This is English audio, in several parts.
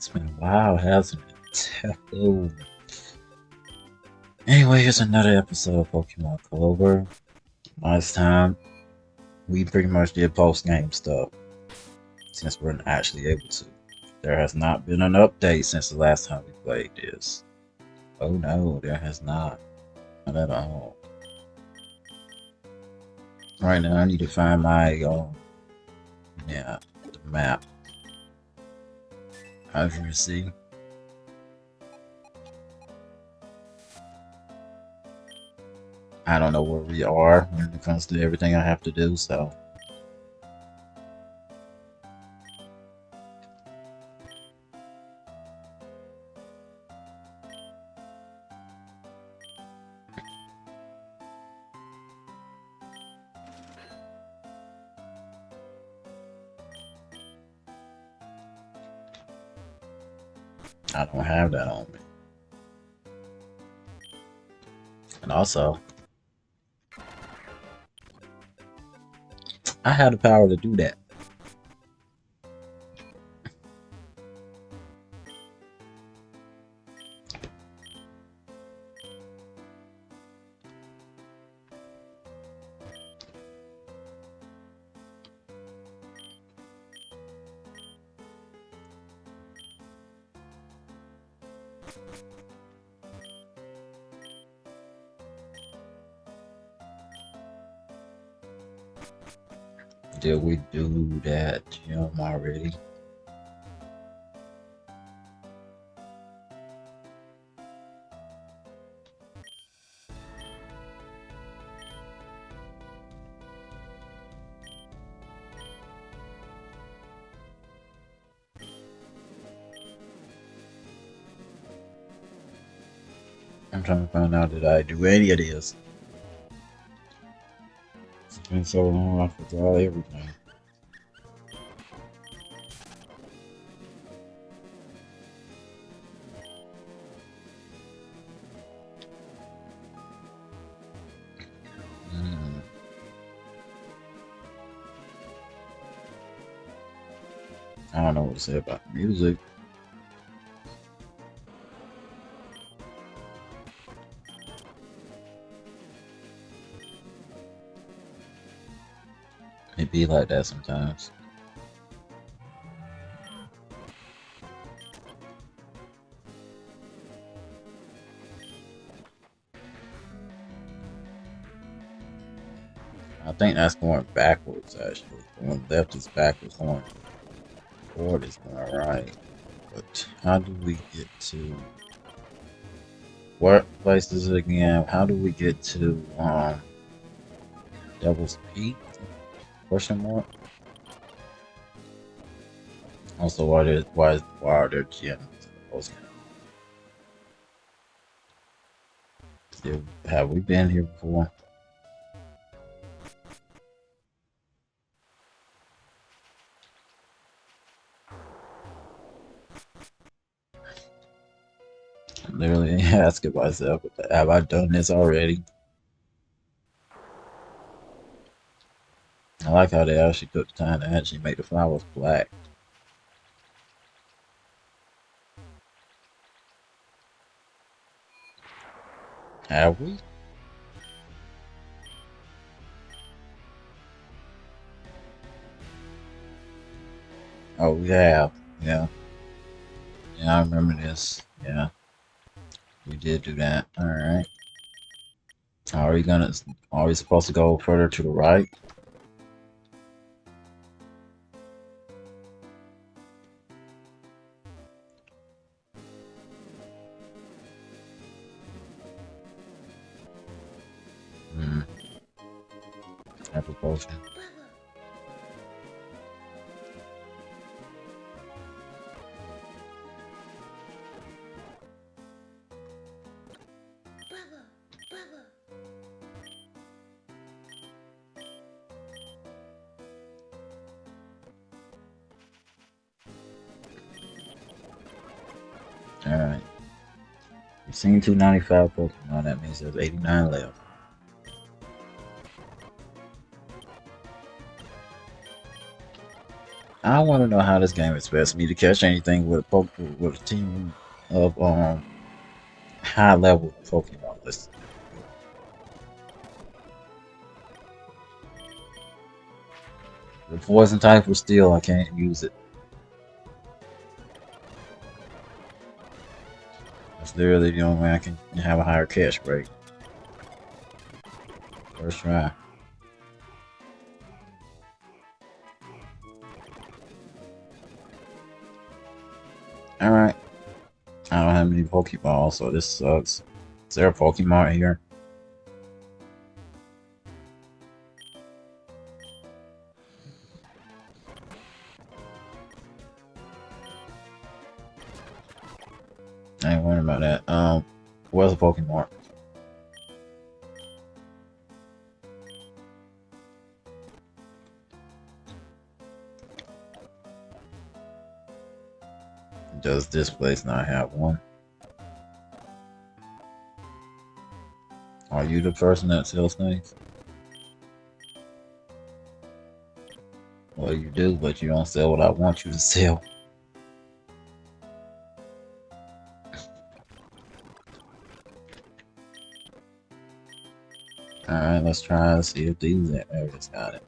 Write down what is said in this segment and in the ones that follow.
It's been a while, hasn't it? Hello. Anyway, here's another episode of Pokemon Clover. Last time, we pretty much did post-game stuff, since we're not actually able to. There has not been an update since the last time we played this. Oh no, there has not. Not at all. Right now, I need to find my, the map. As you can see, I don't know where we are when it comes to everything I have to do, so. I don't have that on me. And also, I have the power to do that. Did we do that gym already? I'm trying to find out did I do any of this. It's been so long I forgot everything. Hmm. I don't know what to say about the music. It be like that sometimes. I think that's going backwards actually. Going left is backwards, going forward is going right. But how do we get to what place is it again? How do we get to Devil's Peak? Question mark. Also, why are there gyms? Have we been here before? I'm literally asking myself, have I done this already? I like how they actually took the time to actually make the flowers black. Have we? Oh, we have. Yeah. Yeah, I remember this. Yeah. We did do that. Alright. Are we supposed to go further to the right? Hmm. Apple potion. Alright. We've seen 295 Pokemon, that means there's 89 left. I want to know how this game expects me to catch anything with with a team of high level Pokemon. The poison type was still I can't use it. That's literally the only way I can have a higher catch rate. First try. Alright. I don't have many Pokeballs, so this sucks. Is there a Pokemon here? I ain't worried about that. Where's the Pokemon? Does this place not have one? Are you the person that sells things? Well, you do, but you don't sell what I want you to sell. Alright, let's try and see if these areas got it.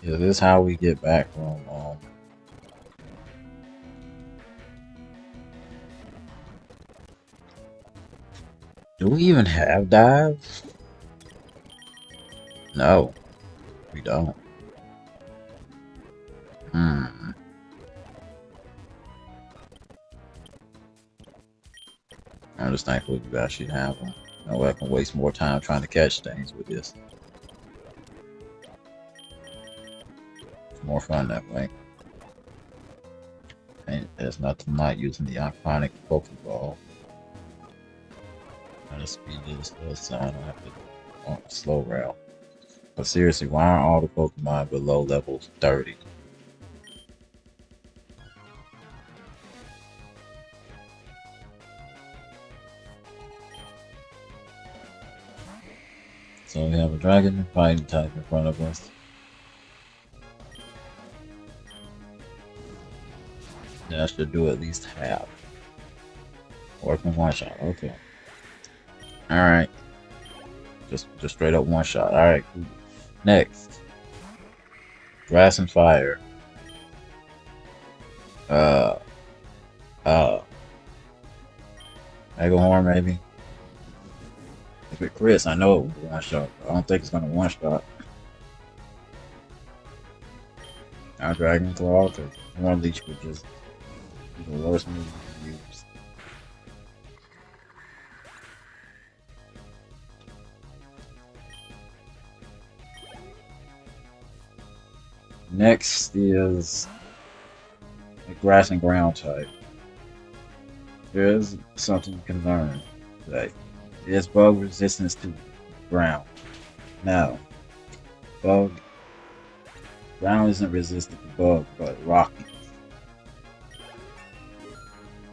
Is this how we get back from, do we even have dive? No, we don't. I'm just thankful you actually have them. No way I can waste more time trying to catch things with this. It's more fun that way. And there's nothing like using the iconic Pokeball. I'm gonna speed this up so I don't have to go on a slow route. But seriously, why aren't all the Pokemon below level 30? So we have a dragon and fighting type in front of us. That should do at least half. Working one shot, okay. Alright. Just straight up one shot. Alright, cool. Next. Grass and fire. Uh Mega Horn maybe. If it crits, I know it will be one shot. I don't think it's gonna one shot. Our Dragon Claw, because one leech would just be the worst move to use. Next is a grass and ground type. There is something you can learn. Like, there's bug resistance to ground. Now, bug ground isn't resistant to bug, but rocky.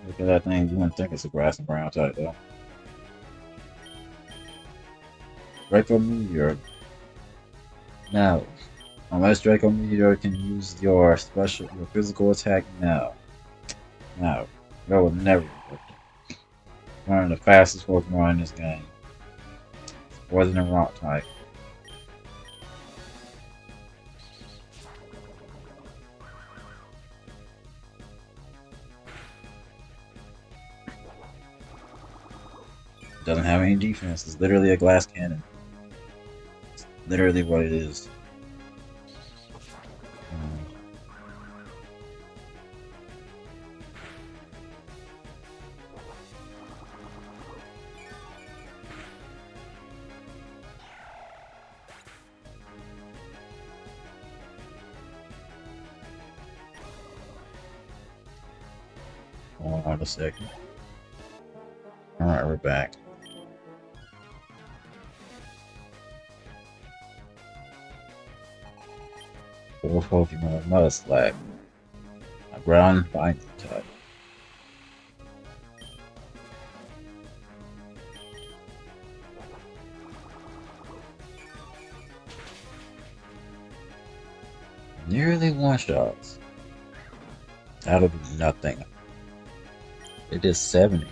Look at that thing, you wouldn't think it's a grass and ground type though. Draco Meteor. Now, unless Draco Meteor can use your physical attack now. Now, that would never work. One of the fastest Pokemon in this game. Poison and rock type. Doesn't have any defense. It's literally a glass cannon. It's literally what it is. Hold on a second. Alright, we're back. Four Pokemon must lack a ground binding type. Nearly one shots. That'll do nothing. It is 70.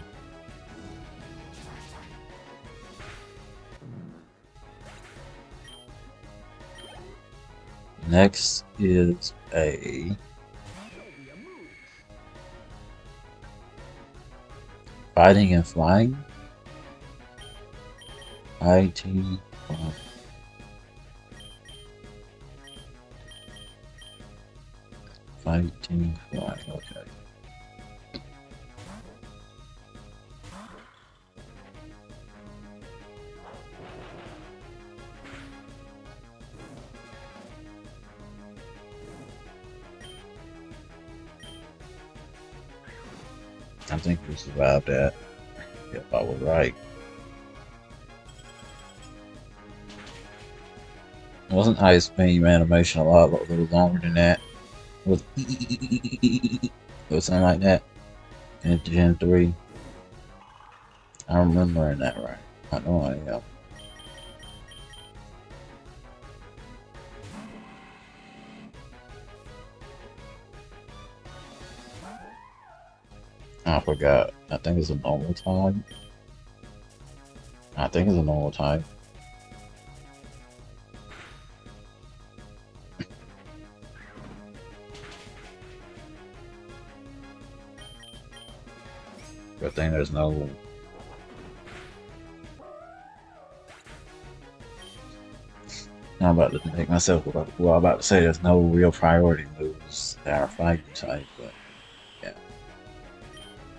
Next is a fighting and flying. Fighting. Fighting flying. Okay. I think we survived that. If I was right. Wasn't Ice Beam animation a little longer than that? Was or something like that in Gen 3? I'm remembering that right. I know I am. I forgot. I think it's a normal time. I think it's a normal time. Good thing there's no. I'm about to make myself well. I'm about to say there's no real priority moves that are fighting type, but yeah,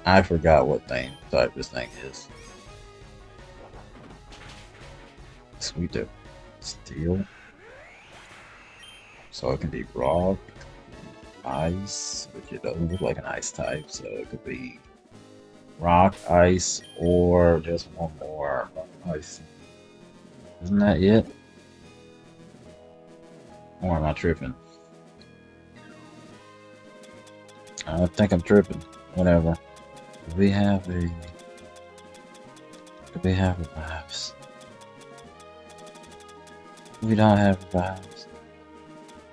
I forgot what thing type this thing is. Sweet do steel, so it can be rock, ice, which it doesn't look like an ice type, so it could be rock, ice, or just one more ice. Isn't that it? Or am I tripping? I think I'm tripping. Whatever. Do we have a... Do we have revives? We don't have revives.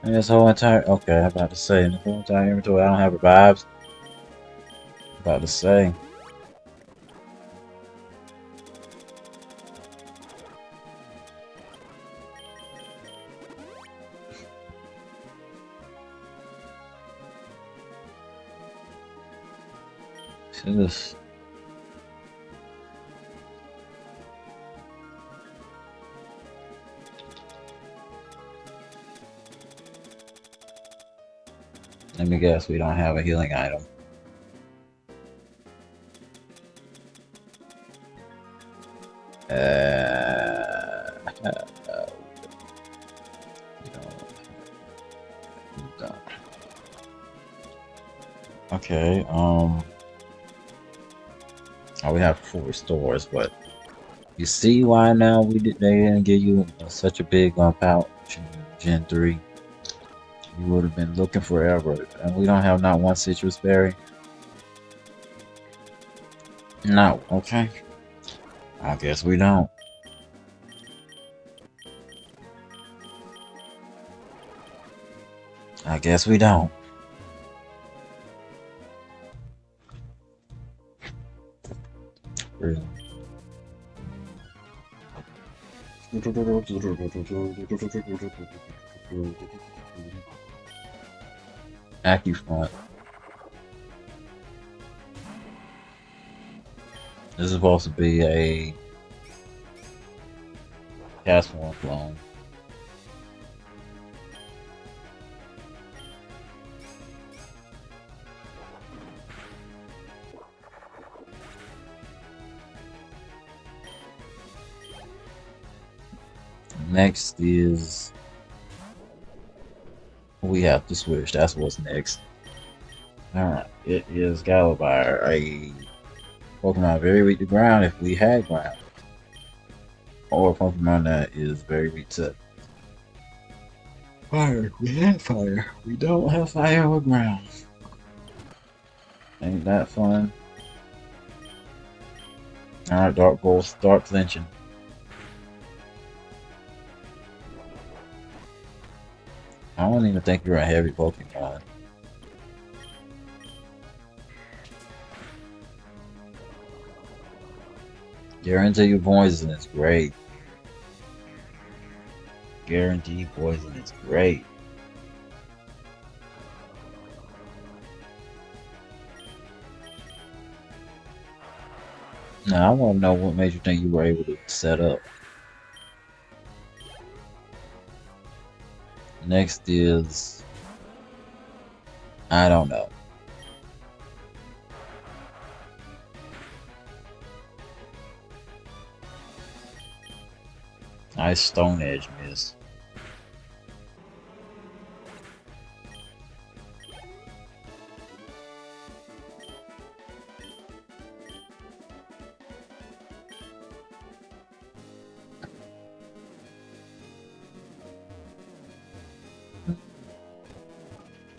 And this whole entire... Okay, I'm about to say, in the whole entire inventory, I don't have revives. I'm about to say. Jesus. Let me guess, we don't have a healing item. Okay, oh, we have 4 stores, but you see why now they didn't give you such a big pouch in Gen 3. You would have been looking forever, and we don't have not one citrus berry. No, okay. I guess we don't. I guess we don't. Really? AccuFront. This is supposed to be a Castform clone. Next is we have to switch. That's what's next. Alright, it is Gallivire, a Pokemon very weak to ground if we had ground. Or a Pokemon that is very weak to fire. We had fire. We don't have fire or ground. Ain't that fun? Alright, Dark Gold, start clinching. I don't even think you're a heavy Pokemon. Guarantee you poison is great. Guaranteed poison is great. Now I want to know what made you think you were able to set up. Next is I don't know. Nice Stone Edge miss.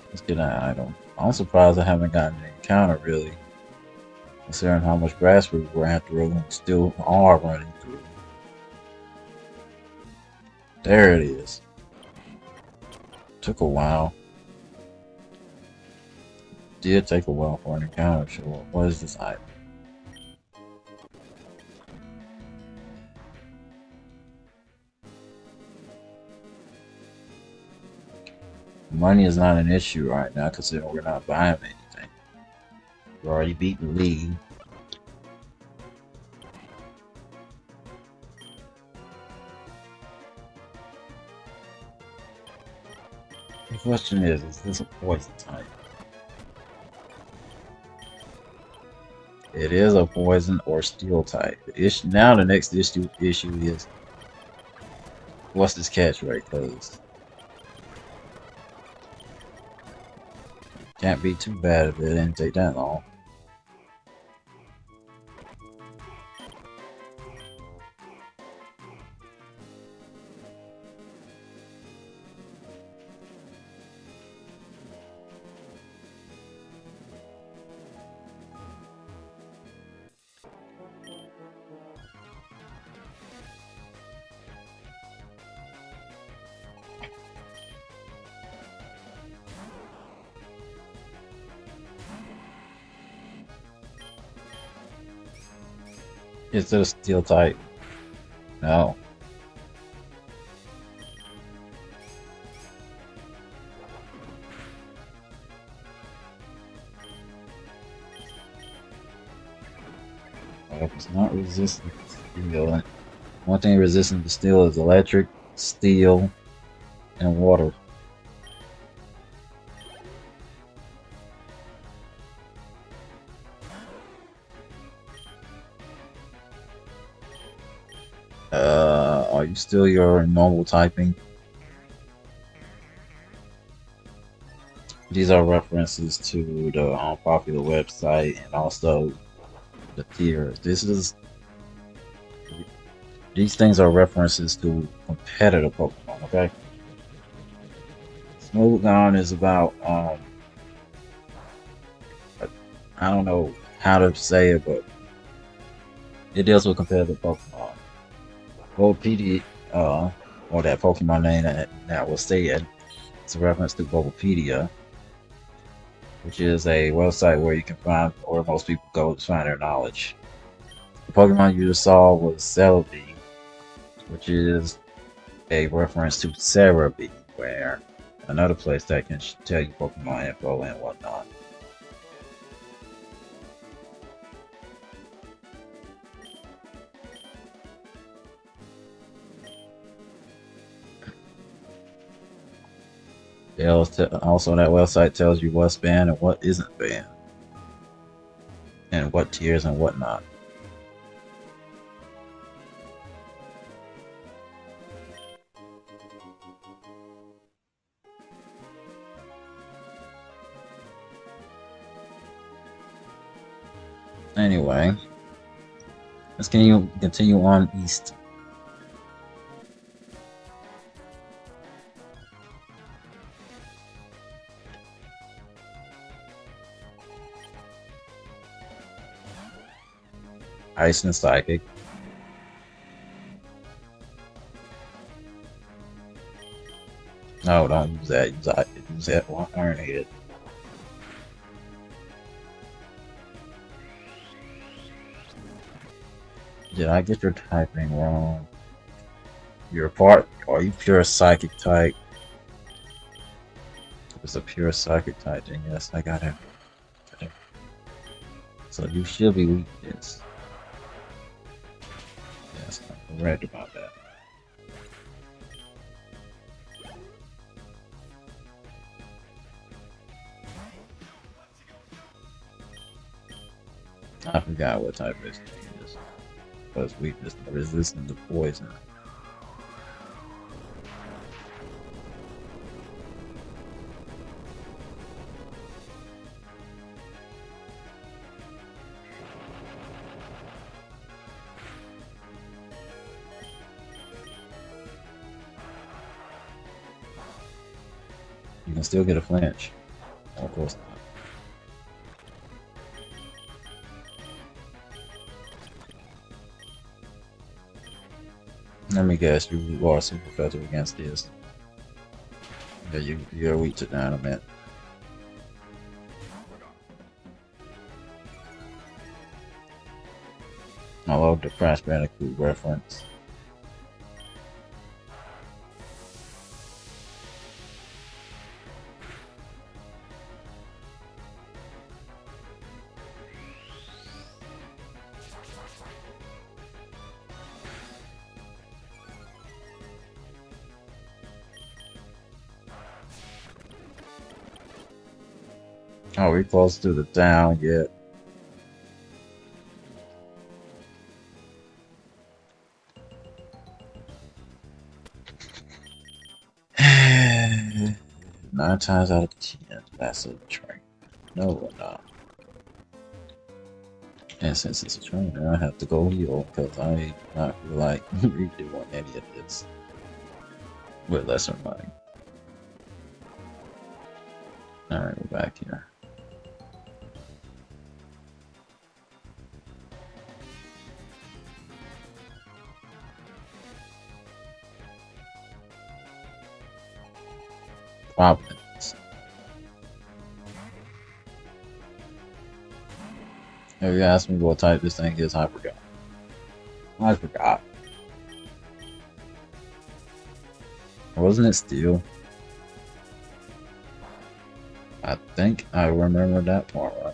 Let's get an item. I'm surprised I haven't gotten an encounter really, considering how much grass we ran through and still are running through. There it is. Took a while. Did take a while for an encounter. Sure. What is this item? Money is not an issue right now, considering we're not buying anything. We already beat the league. The question is this a poison type? It is a poison or steel type. Now the next issue is what's this catch rate? Because can't be too bad if it didn't take that long. Is it a steel type? No. Well, it's not resistant to steel. One thing resistant to steel is electric, steel, and water. Are you still your normal typing? These are references to the popular website and also the tiers. These things are references to competitive Pokemon. Okay. Smoothgon is about I don't know how to say it, but it deals with competitive Pokemon. Bulbapedia, or that Pokemon name that was said, it's a reference to Bulbapedia, which is a website where you can find, or most people go to find their knowledge. The Pokemon you just saw was Celebi, which is a reference to Cerebi, where another place that can tell you Pokemon info and whatnot. Also, that website tells you what's banned and what isn't banned, and what tiers and whatnot. Anyway, let's continue on east. Ice and Psychic. No, don't use that. Use that one Iron Head. Did I get your typing wrong? You're part. Are you pure psychic type? If it's a pure psychic type, then yes, I got it. So you should be weak to this. Yes, I'm correct about that. I forgot what type this thing is. But it's weakness resistant to poison. You can still get a flinch. Of course not. Let me guess, you are super effective against this. Yeah, you're weak to dynamite. I love the Crash Bandicoot reference. Oh, we close to the town yet. Nine times out of 10, that's a train. No, we're not. And since it's a train, I have to go heal because I not feel like redoing any of this with lesser money. Alright, we're back here. Problems. If you ask me what type this thing is, I forgot. I forgot. Wasn't it steel? I think I remember that part right.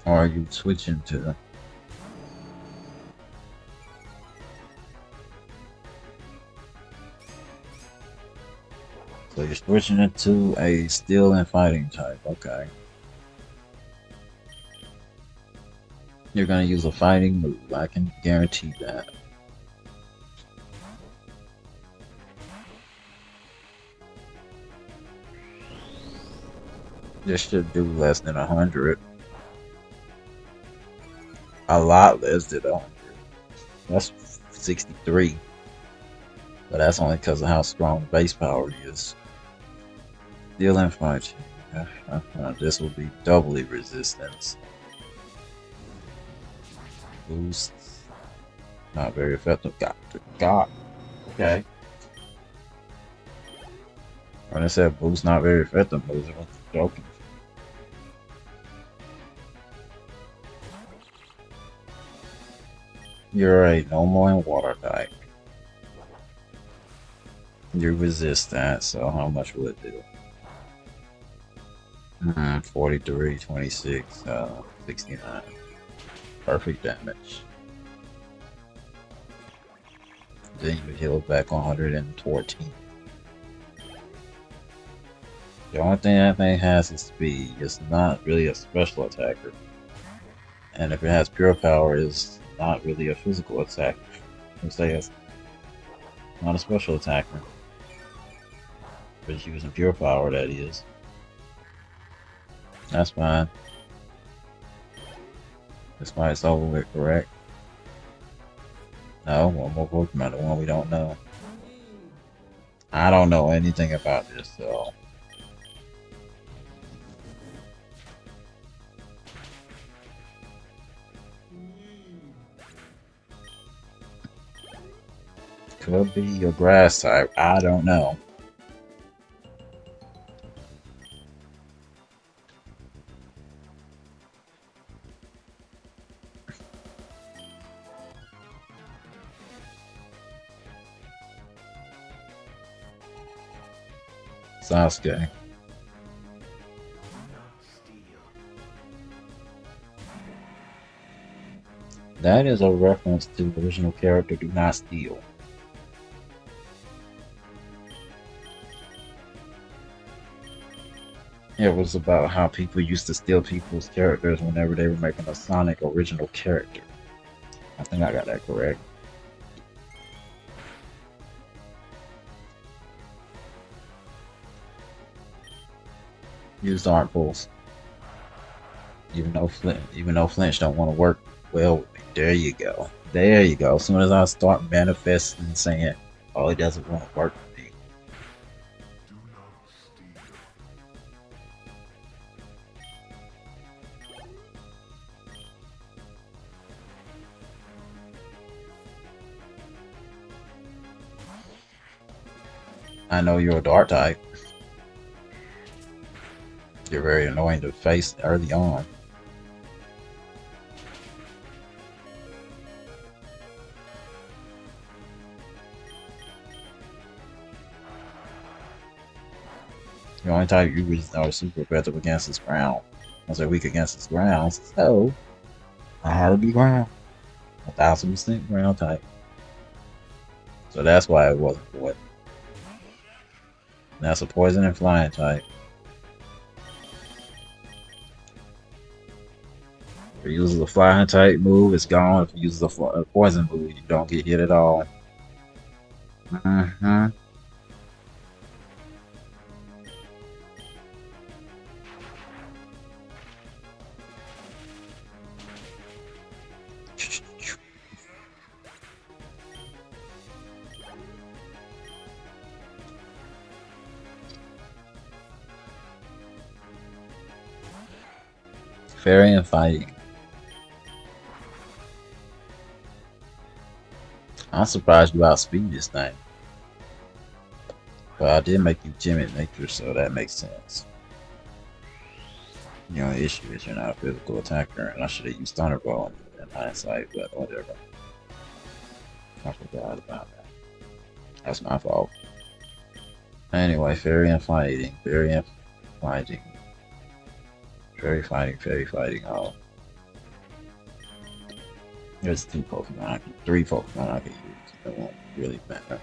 Or are you switching to? So you're switching it to a steel and fighting type, okay. You're gonna use a fighting move, I can guarantee that. This should do less than 100. A lot less than 100. That's 63. But that's only because of how strong the base power is. Steel and fighting. This will be doubly resistance. Boosts. Not very effective. God. Okay. When I said boost not very effective, I was joking. You're a normal and water type. You resist that, so how much will it do? 43, 26, 69. Perfect damage. Then you heal back 114. The only thing that thing has is speed. It's not really a special attacker. And if it has pure power, it's not really a physical attack. Let's say it's not a special attacker. But it's using pure power, that is. That's fine. That's why it's over with, correct? No, one more Pokemon, the one we don't know. I don't know anything about this, so. Could be your grass type. I don't know. Sasuke. That is a reference to the original character Do Not Steal. It was about how people used to steal people's characters whenever they were making a Sonic original character. I think I got that correct. Used art pulls. Even though Flinch don't want to work well with me. There you go. There you go. As soon as I start manifesting and saying, oh, he doesn't want to work with me. I know you're a dark type. You're very annoying to face early on. The only type you really are super effective against is ground. I say weak against is ground, so I had to be ground. 1000% ground type. So that's why it wasn't void. That's a poison and flying type. If it uses a flying type move, it's gone. If it uses a poison move, you don't get hit at all. Mm-hmm. Fairy and fighting. I'm surprised you outspeed this thing. But I did make you timid nature, so that makes sense. The only issue is you're not a physical attacker, and I should have used Thunderbolt in hindsight, but whatever. I forgot about that. That's my fault. Anyway, fairy and fighting, fairy and fighting, fairy fighting. Oh, there's three Pokemon I can use. That won't really matter.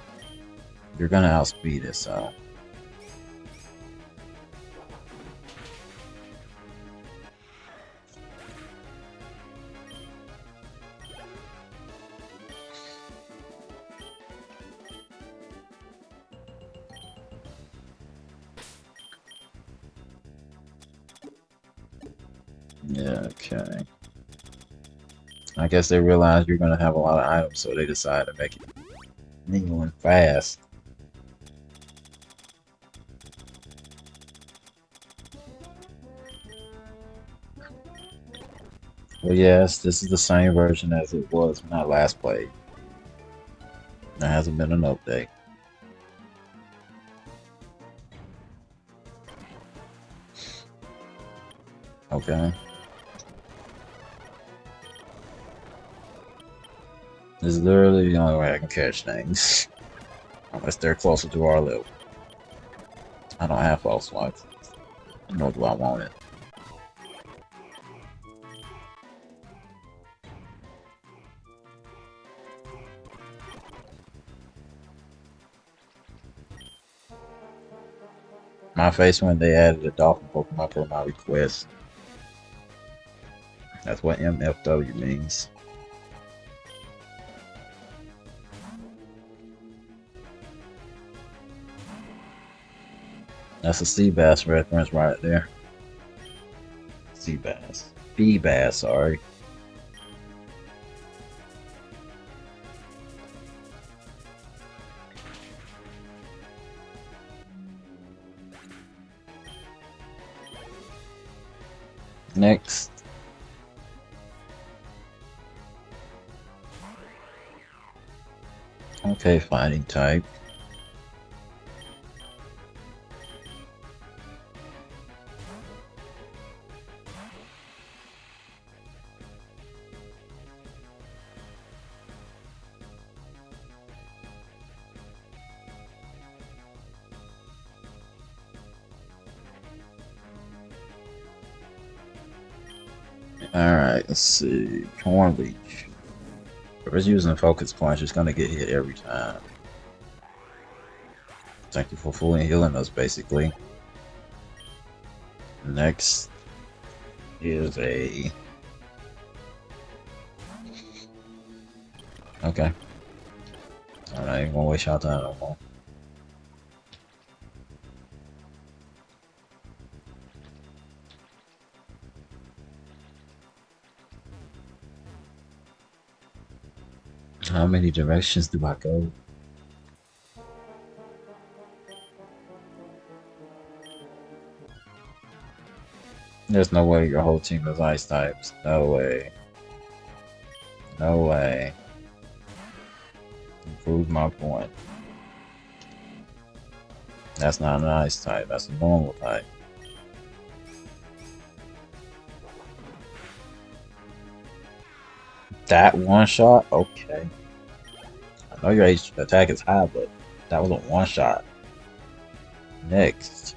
You're gonna outspeed it, so. Yeah, okay. I guess they realized you're gonna have a lot of items, so they decided to make it mingle and fast. Well, yes, this is the same version as it was when I last played. There hasn't been an update. Okay. This is literally the only way I can catch things. Unless they're closer to our level. I don't have false lights. Nor do I want it. My face when they added a dolphin Pokemon per my request. That's what MFW means. That's a sea bass reference right there. Sea bass. Bee bass, sorry. Next. Okay, fighting type. Alright, let's see. Corn Leech. If it's using focus punch, it's gonna get hit every time. Thank you for fully healing us, basically. Next is a... Okay. Alright, ain't gonna waste y'all time no more. How many directions do I go? There's no way your whole team is ice types. No way. No way. Prove my point. That's not an ice type, that's a normal type. That one shot? Okay. I know your attack is high, but that was a one shot. Next.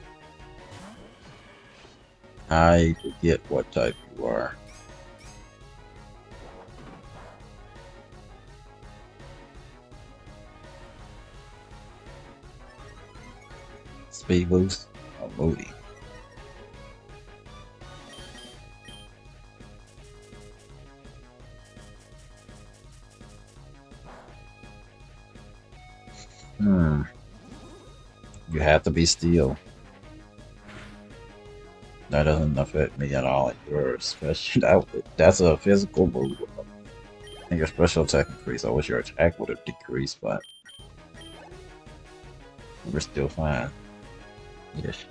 I forget what type you are. Speed boost or Moody? Hmm. You have to be steel. That doesn't affect me at all. Your special that's a physical move. And your special attack increase. I wish your attack would have decreased, but we're still fine. Yes.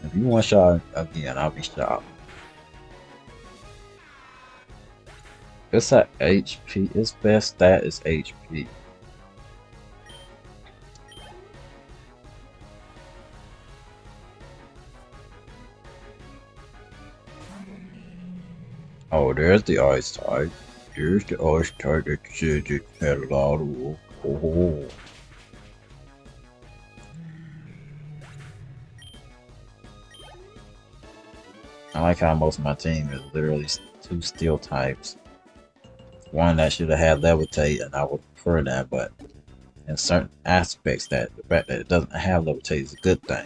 If you one shot again, I'll be shocked. It's at HP. Its best stat is HP. Oh, there's the ice type. There's the ice type that said it had a lot of. Oh. I like how most of my team is literally two steel types. One that should have had levitate, and I would prefer that, but in certain aspects, that the fact that it doesn't have levitate is a good thing.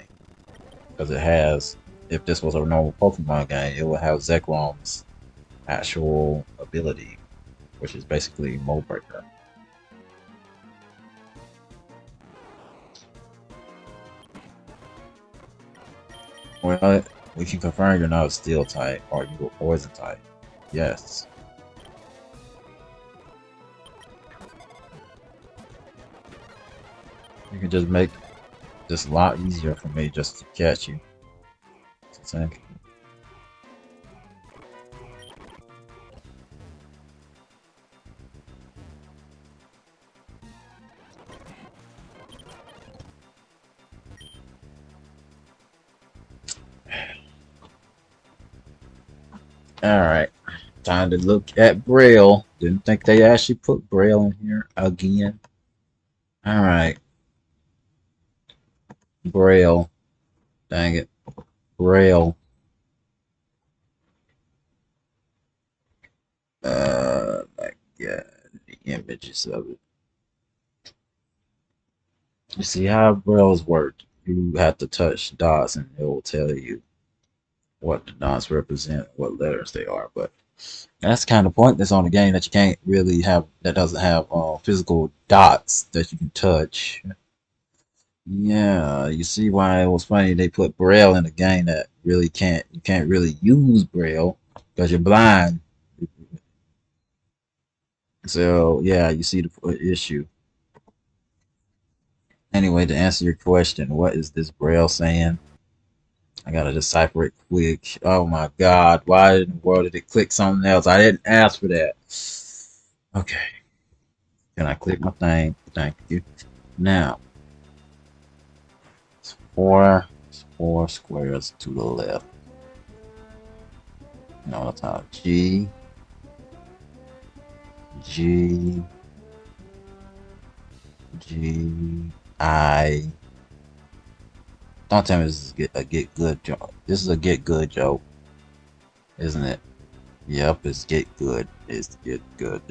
Because it has, if this was a normal Pokemon game, it would have Zekrom's actual ability, which is basically Mold Breaker. Well, we can confirm you're not a steel type or you're a poison type. Yes. You can just make this a lot easier for me just to catch you. Thank you. Alright. Time to look at Braille. Didn't think they actually put Braille in here again. Alright. Braille. Dang it. Braille. My God. The images of it. You see how Braille's work. You have to touch dots and it will tell you what the dots represent, what letters they are. But that's kind of pointless on a game that you can't really have, that doesn't have physical dots that you can touch. Yeah, you see why it was funny they put Braille in a game that really can't, you can't really use Braille because you're blind. So yeah, you see the issue. Anyway, to answer your question, what is this Braille saying? I gotta decipher it quick. Oh my god, why in the world did it click something else? I didn't ask for that. Okay, can I click my thing? Thank you. Now, it's four squares to the left. No, that's not G, G, G, I. Don't tell me this is a get good joke. This is a get good joke, isn't it? Yep, it's get good. It's get good.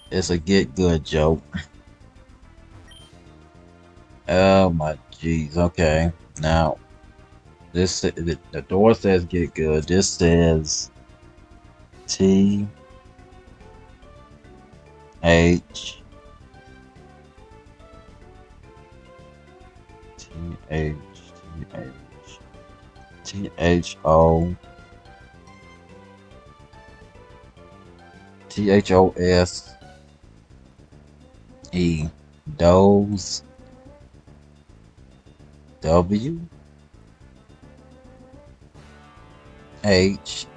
It's a get good joke. Oh my jeez. Okay. Now the door says get good. This says T H T H T H T H O T H O S E. Those W H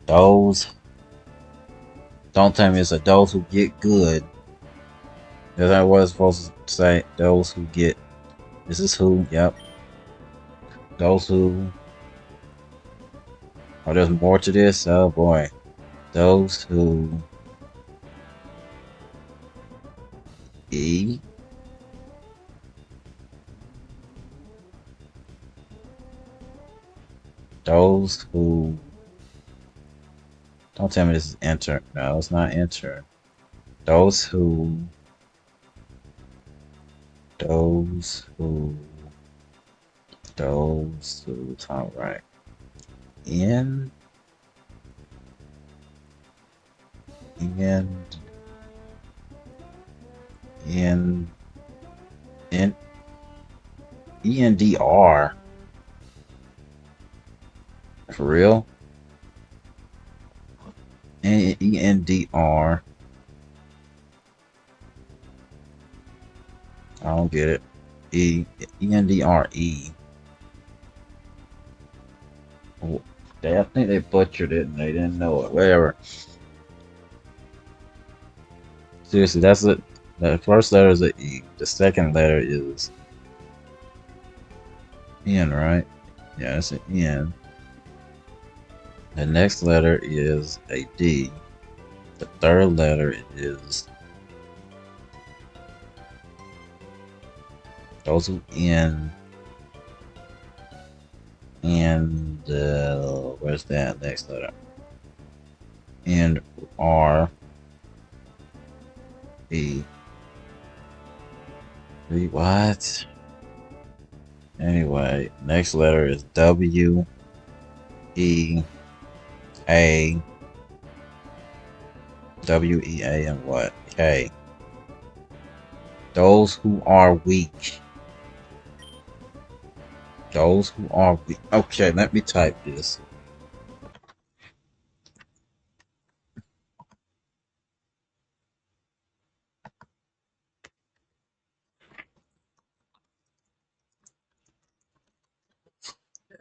those. Don't tell me it's a those who get good. Is that what it's supposed to say? Those who get. This is who. Yep. Those who. Oh, there's more to this. Oh boy. Those who eat. Those who. Don't tell me this is enter. No, it's not enter. Those who. Those who. Those who. All right. In. In. In. In. ENDR. For real? ENDR. I don't get it. ENDRE. Oh, I think they butchered it and they didn't know it. Whatever. Seriously, that's it. The first letter is a E. The second letter is N, right? Yeah, it's an N. The next letter is a D. The third letter is those who N. And where's that next letter? And R E. What? Anyway, next letter is W E A. W E A and what? K. Those who are weak. Those who are weak. Okay, let me type this.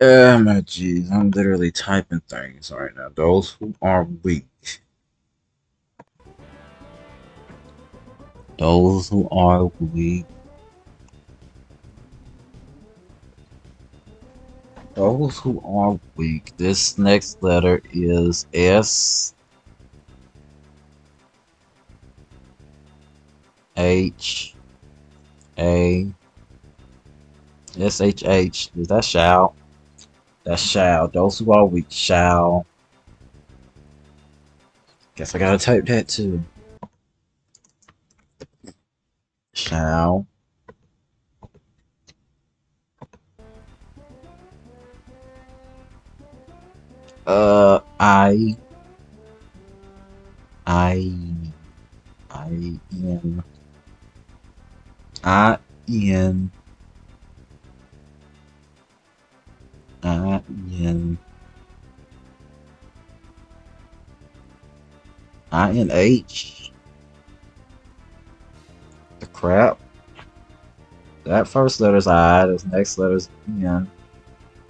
Oh my jeez, I'm literally typing things right now. Those who are weak. Those who are weak. Those who are weak. This next letter is S H A S H H. Is that shall? That's shall. Those who are weak shall. Guess I gotta type that too. Shall. I. I. I N. I N. I N. I N H. crap. That first letter is I. This next letter is N.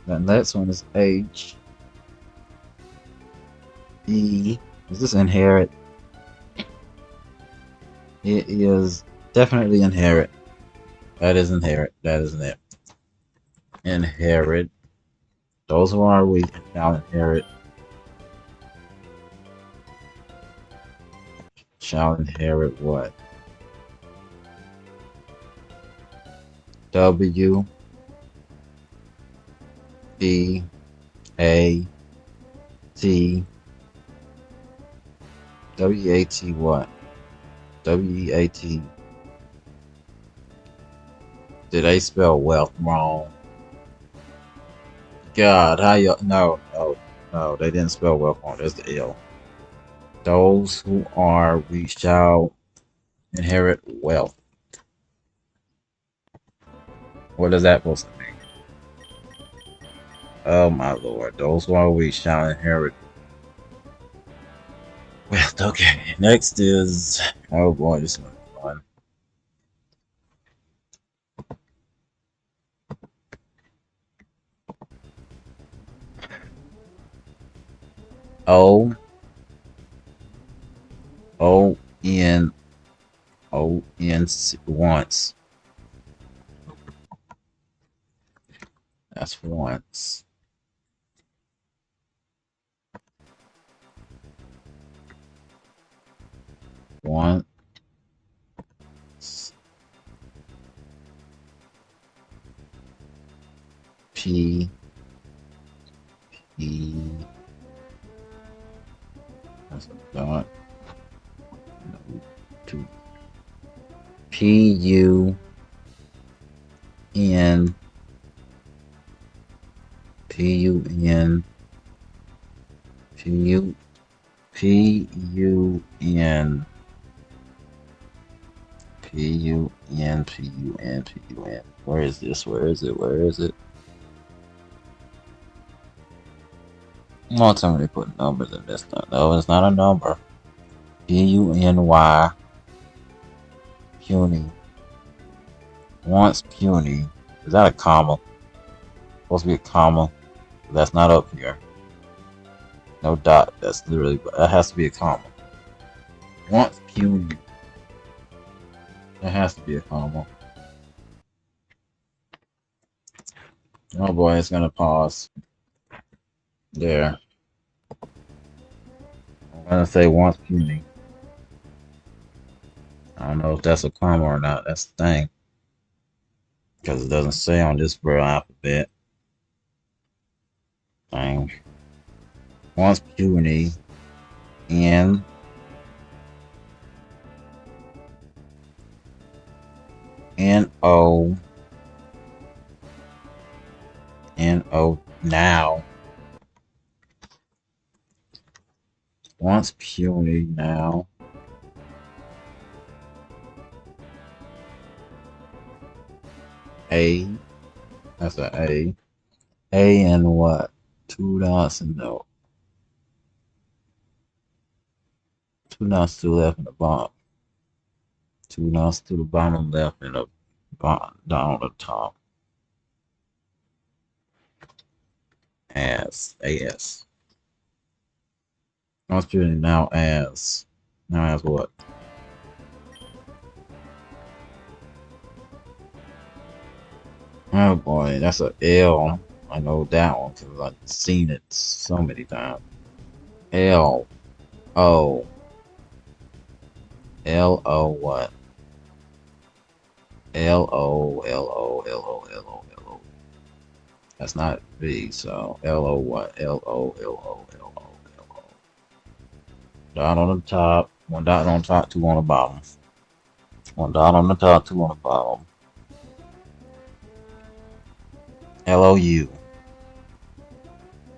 That next one is H. E. Is this inherit? It is definitely inherit. That is inherit. That isn't it. Inherit. Those who are weak shall inherit. Shall inherit what? W. E. A. T. W-A-T what? W-E-A-T. Did they spell wealth wrong? God, how you? No, no, no. They didn't spell wealth wrong. There's the L. Those who are we shall inherit wealth. What is that supposed to mean? Oh my lord. Those who are we shall inherit wealth. Okay. Next is oh boy, this one is fun. O O N O N once. That's once. Once. P E. That's a dot. No, two. P U N P U N P U P U N P U N P U N P U N. Where is this? Where is it? Where is it? Don't tell me they put numbers in this stuff. No, it's not a number. P-U-N-Y. Puny. Once puny. Is that a comma? Supposed to be a comma. That's not up here. No dot. That's literally. That has to be a comma. Once puny. That has to be a comma. Oh boy, it's gonna pause. There. I'm gonna say once puny. I don't know if that's a comma or not. That's the thing. Because it doesn't say on this braille alphabet. Thing. Once puny. N. N-O. N-O. Now. Once puny. Now. A. That's an A. A and what? Two dots and no. Two dots to the left and the bottom. Two dots to the bottom left and the bottom down the top. As. Once puny now as. Now as what? Oh boy, that's a L. I know that one because I've seen it so many times. L O L O what? L O L O L O L O L O. That's not B, so L O what? L O L O L O L O. Dot on the top, one dot on top, two on the bottom. One dot on the top, two on the bottom. L O U.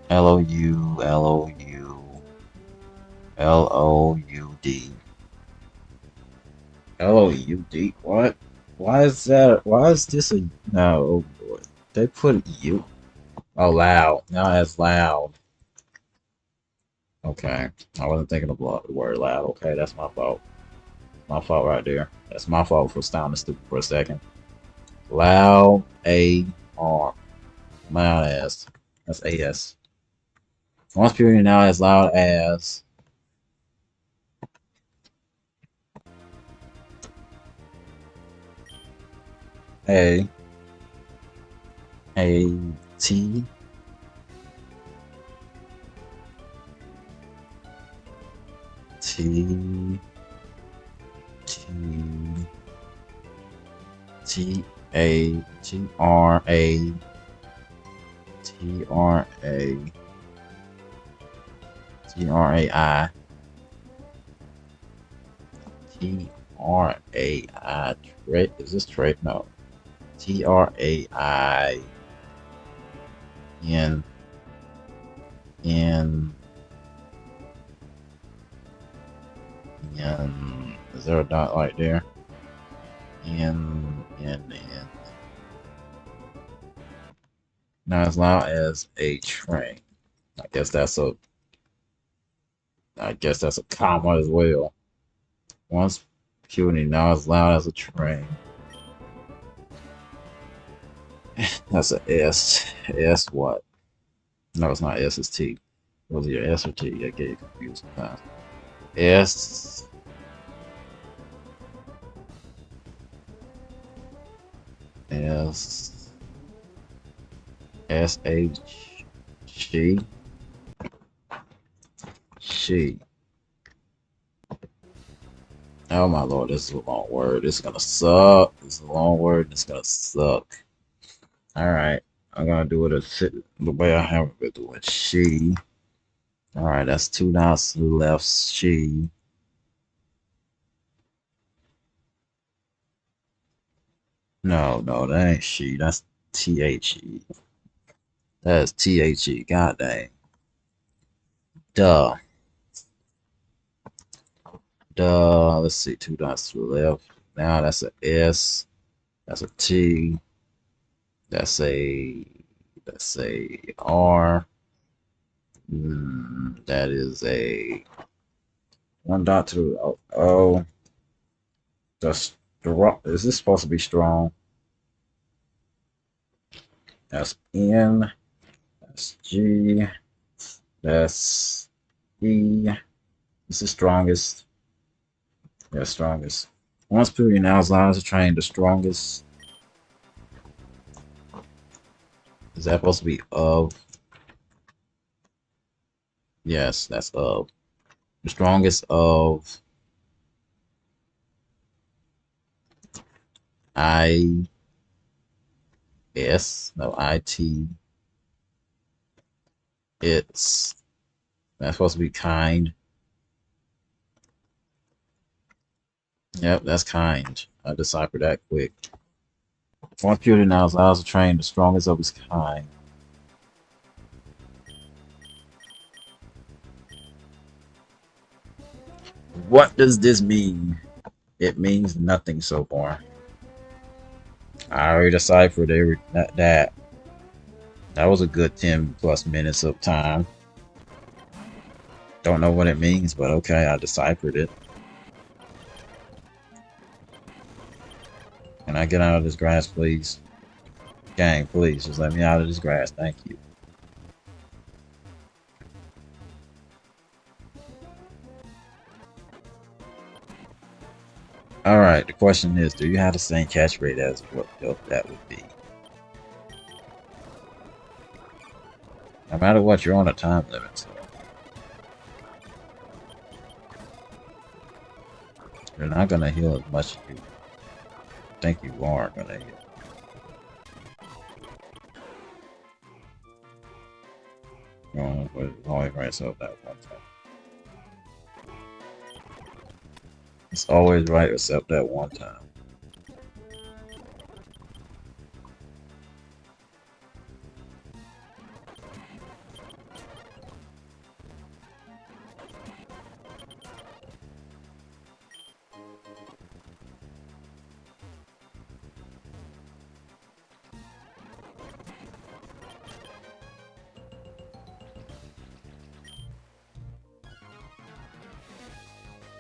L O U L O U L O U D. L O U D. What? Why is that? Why is this a no? Oh boy, they put U. Oh, loud. Now it's loud. Okay, I wasn't thinking of the word loud. Okay, that's my fault. My fault right there. That's my fault for sounding stupid for a second. Loud A R. Loud as. That's AS. Once period now as loud as A T T T T A T R A T R A T R A I T R A I trade. Is this trade? No. T R A I N N N. Is there a dot right there? N. Now as loud as a train. I guess that's a. I guess that's a comma as well. Once puny now as loud as a train. That's a S. S what? No, it's not S. It's T. Was it your S or T? I get you confused sometimes. S S S H she she. Oh my lord, this is a long word. This is gonna suck. This is a long word. It's gonna suck. All right, I'm gonna do it the way I have been doing. She. All right, that's two dots to the left. She. No, that ain't she. That's THE. That is THE. God dang. Duh. Duh. Let's see. Two dots to the left. Now that's a S. That's a T. That's a. That's a R. That is a one dot to O. That's strong. Is this supposed to be strong? That's N. That's G. That's E. This is strongest. Yeah, strongest. Once period now as long as it's trained the strongest. Is that supposed to be of? Yes, that's of. The strongest of I S. No, IT. It's. That's supposed to be kind. Yep, that's kind. I deciphered that quick. Once period now allows to train the strongest of his kind. What does this mean? It means nothing so far. I already deciphered that. That was a good 10 plus minutes of time. Don't know what it means, but okay, I deciphered it. Can I get out of this grass, please? Gang, please, just let me out of this grass. Thank you. Alright, the question is, do you have the same catch rate as what that would be? No matter what, you're on a time limit, so you're not gonna heal as much as you think you are gonna heal. Only for myself that one time. It's always right except that one time.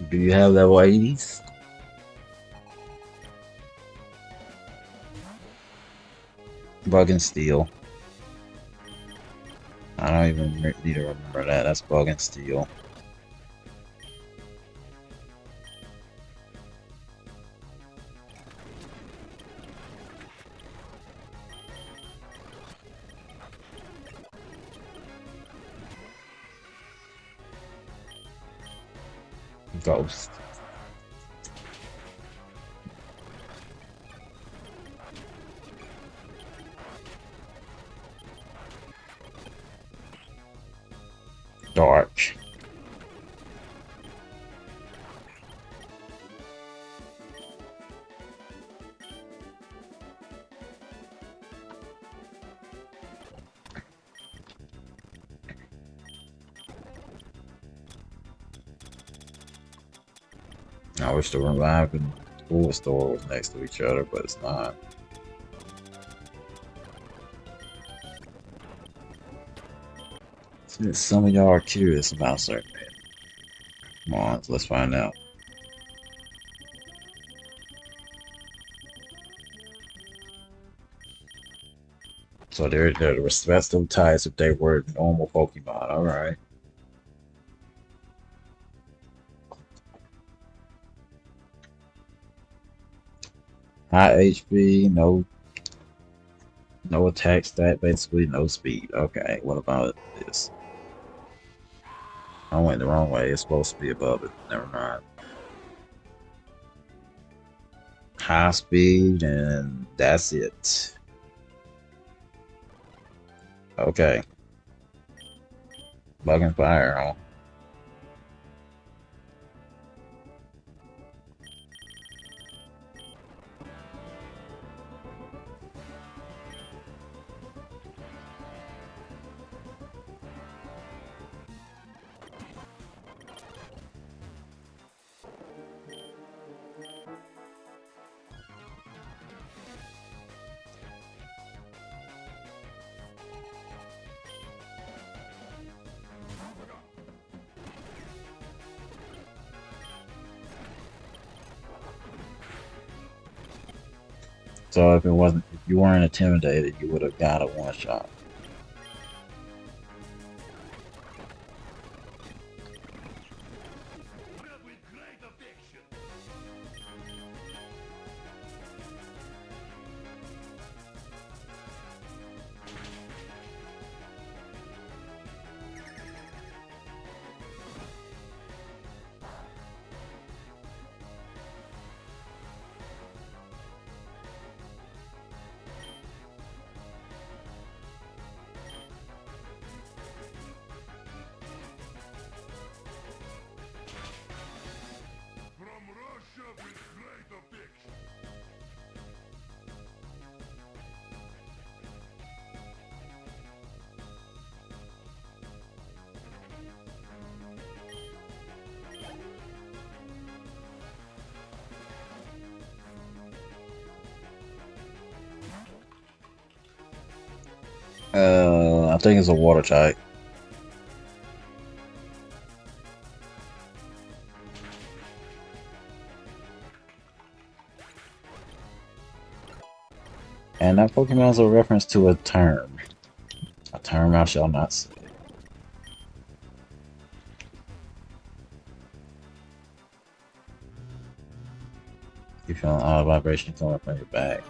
Do you have level 80s? Bug and Steel. I don't even need to remember that. That's Bug and Steel. Ghost. Dark. I wish the Revive and Cool Store was next to each other, but it's not. Since some of y'all are curious about certain mons, let's find out. So they're the respective types if they were normal Pokemon. Alright. High HP, no attack stat, basically no speed. Okay, what about this? I went the wrong way. It's supposed to be above it. Never mind. High speed, and that's it. Okay. Bug and fire, huh? So if you weren't intimidated, you would have got a one shot. I think it's a water type. And that Pokemon is a reference to a term. A term I shall not say. You feel an odd vibration coming from your back.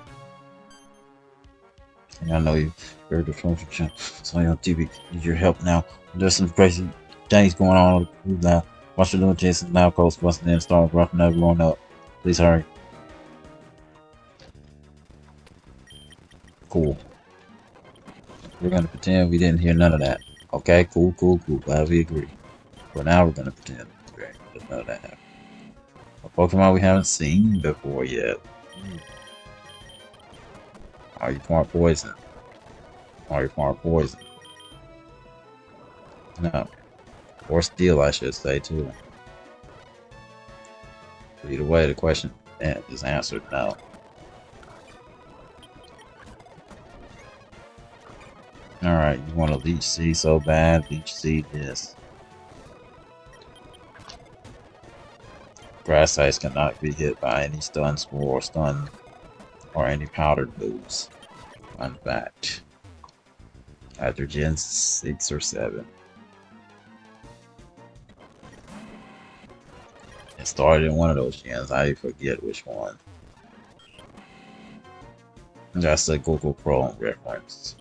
And I know you've heard the phone from so on TV. Need your help now. There's some crazy things going on now. Watch your little Jason now coast busting in, starting roughing everyone up. Please hurry. Cool. We're gonna pretend we didn't hear none of that. Okay, cool. Glad we agree. For now, we're gonna pretend. Okay, there's none of that happened. A Pokemon we haven't seen before yet. Are you part poison? Are you part poison? No. Or steel, I should say, too. Either way, the question is answered no. Alright, you want to Leech Seed so bad? Leech Seed this. Grass types cannot be hit by any stun spore or stun or any powdered moves. Fun fact. After Gen 6 or 7. It started in one of those gens. I forget which one. That's a Google Chrome reference.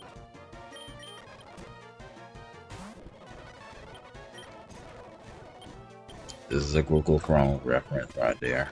This is a Google Chrome reference right there.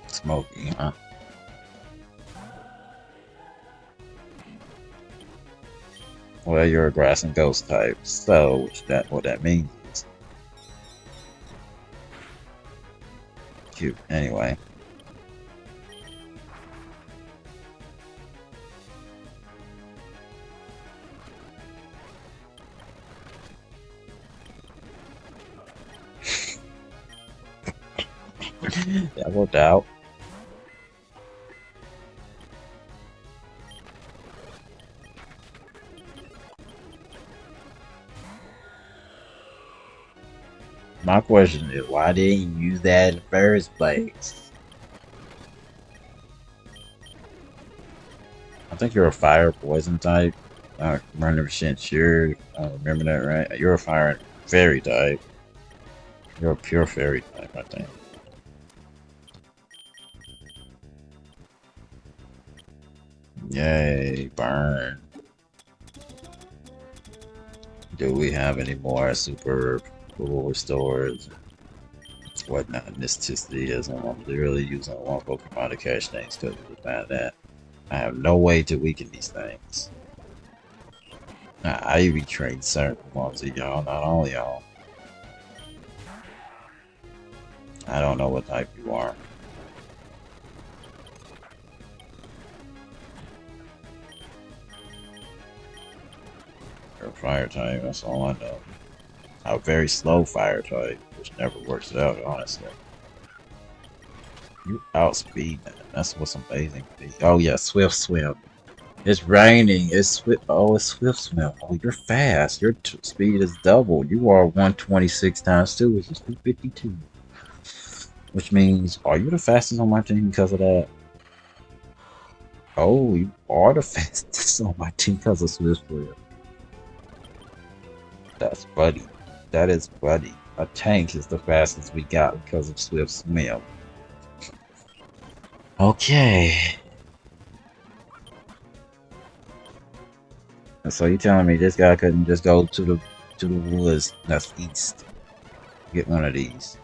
Smoky, huh? Well, you're a grass and ghost type, so what that means is cute. Anyway, that worked out. My question is, why didn't you use that in the first place? I think you're a fire poison type. I'm 100% sure. I remember that right. You're a fire fairy type. You're a pure fairy type, I think. Yay, burn. Do we have any more super cool restores? Whatnot, mysticity is I'm literally using one Pokemon to catch things because of the fact that I have no way to weaken these things. Now, I retrain certain ones of y'all, not all y'all. I don't know what type you are. You're a fire type, that's all I know. A very slow fire type, which never works out, honestly. You outspeed that. That's what's amazing. Oh yeah, Swift Swim. It's raining. It's Swift. Oh, it's Swift Swim. Oh, you're fast. Your speed is double. You are 126 times 2, which is 252. Which means, are you the fastest on my team because of that? Oh, you are the fastest on my team because of Swift Swim. That's buddy. That is buddy. A tank is the fastest we got because of Swift Swim. Okay. So you telling me this guy couldn't just go to the woods that's east, get one of these?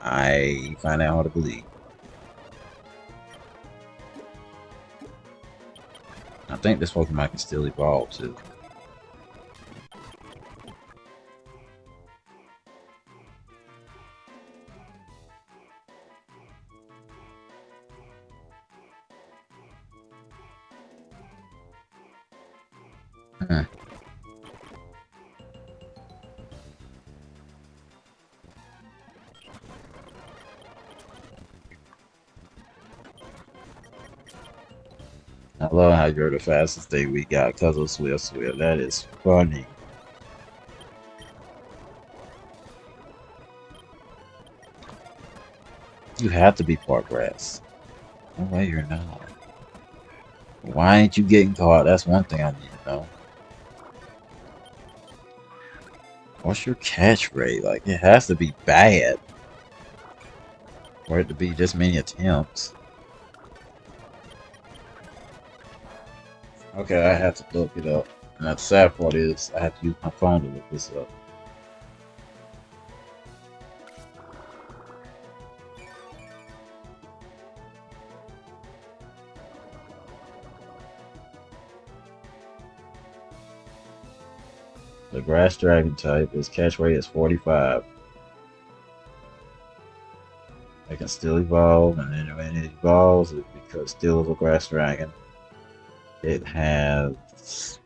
I find that hard to believe. I think this Pokemon can still evolve too. Hmm. I love how you're the fastest thing we got because of Swift Swift. That is funny. You have to be part grass. No way you're not. Why ain't you getting caught? That's one thing I need to know. What's your catch rate? Like, it has to be bad for it to be this many attempts. Okay, I have to look it up. And the sad part is, I have to use my phone to look this up. The grass dragon type, its catch rate is 45. It can still evolve, and then when it evolves, it because still is a grass dragon. It has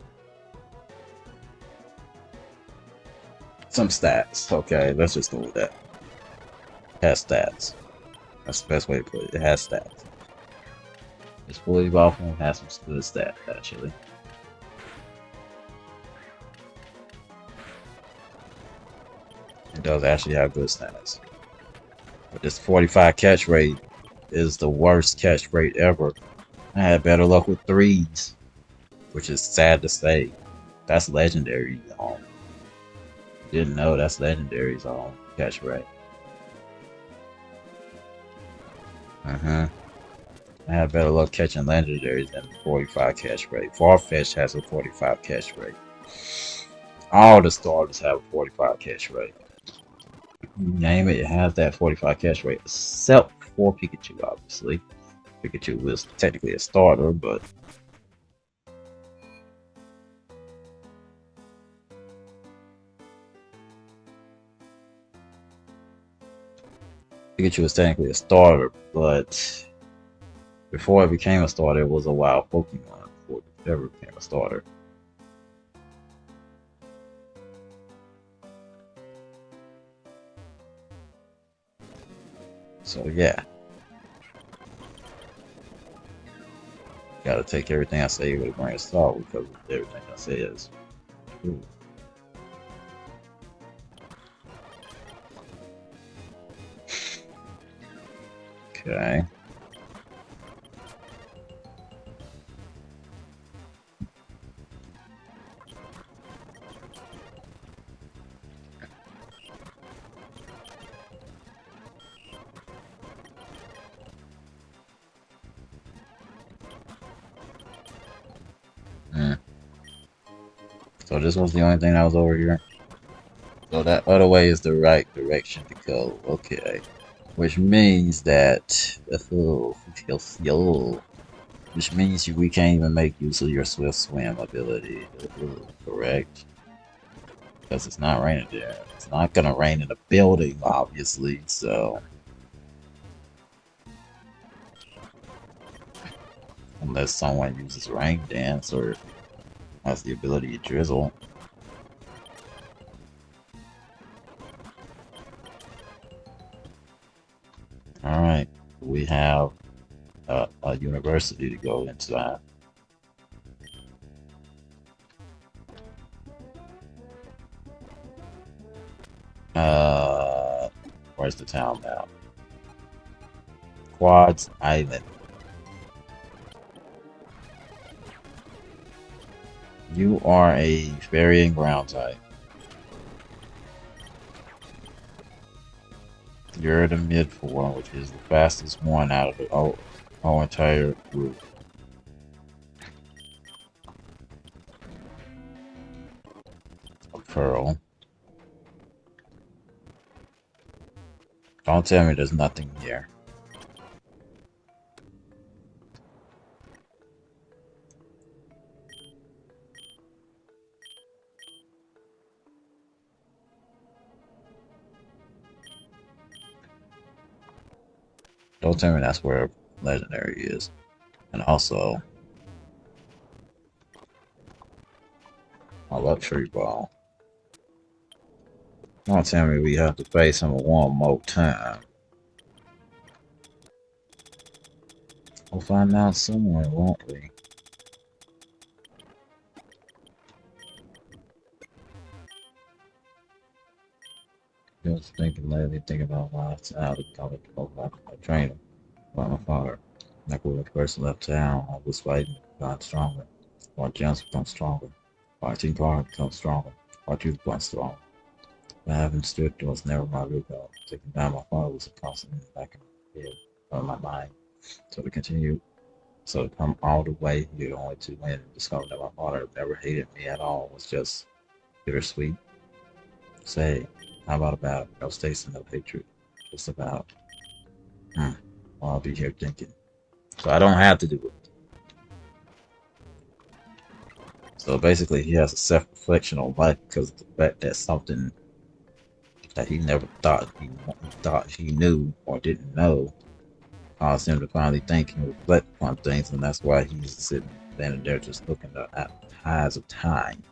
some stats. Okay, let's just go with that. It has stats. That's the best way to put it. It has stats. It's fully evolved and has some good stats actually. It does actually have good stats. But this 45 catch rate is the worst catch rate ever. I had better luck with threes, which is sad to say. That's legendary. Didn't know that's legendary's catch rate. I had better luck catching legendaries than 45 catch rate. Farfetch has a 45 catch rate. All the starters have a 45 catch rate. Name it, it has that 45 catch rate, except for Pikachu, obviously. Pikachu was technically a starter, but Pikachu was technically a starter, but before it became a starter, it was a wild Pokemon before it ever became a starter. So yeah, gotta take everything I say with a grain of salt because everything I say is true. Okay. Mm. So this was the only thing that was over here. So that other way is the right direction to go. Okay. Which means that which means we can't even make use of your swift swim ability. Correct? Because it's not raining there. It's not gonna rain in a building, obviously, so unless someone uses rain dance or has the ability to drizzle. Alright, we have a university to go inside. Where's the town now? Quads Island. You are a fairy and ground type. You're the mid form, which is the fastest one out of the whole entire group. A pearl. Don't tell me there's nothing here. Don't tell me that's where legendary is. And also, I love tree ball. Don't tell me we have to face him one more time. We'll find out soon, won't we? Just thinking lately, thinking about last time I trained him by my father. Like when we first left town, I was fighting, got stronger. Our gems become stronger. Our team power becomes stronger. Our truth becomes stronger. But having stood was never my lookout. Taking down my father was a constant in the back of my head, of my mind. So to continue, so to come all the way here only to win and discover that my father never hated me at all was just bittersweet. Say, how about no stakes and no hatred? Just about, well, I'll be here thinking. So I don't have to do it. So basically, he has a self reflection on life because of the fact that something that he never thought he knew or didn't know caused him to finally think and reflect upon things, and that's why he's sitting standing there just looking at the tides of time.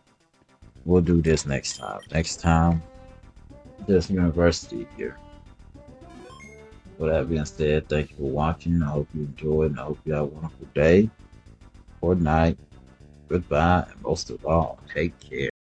We'll do this next time. Next time, this university here. With that being said, thank you for watching. I hope you enjoyed, and I hope you have a wonderful day or night. Goodbye, and most of all, take care.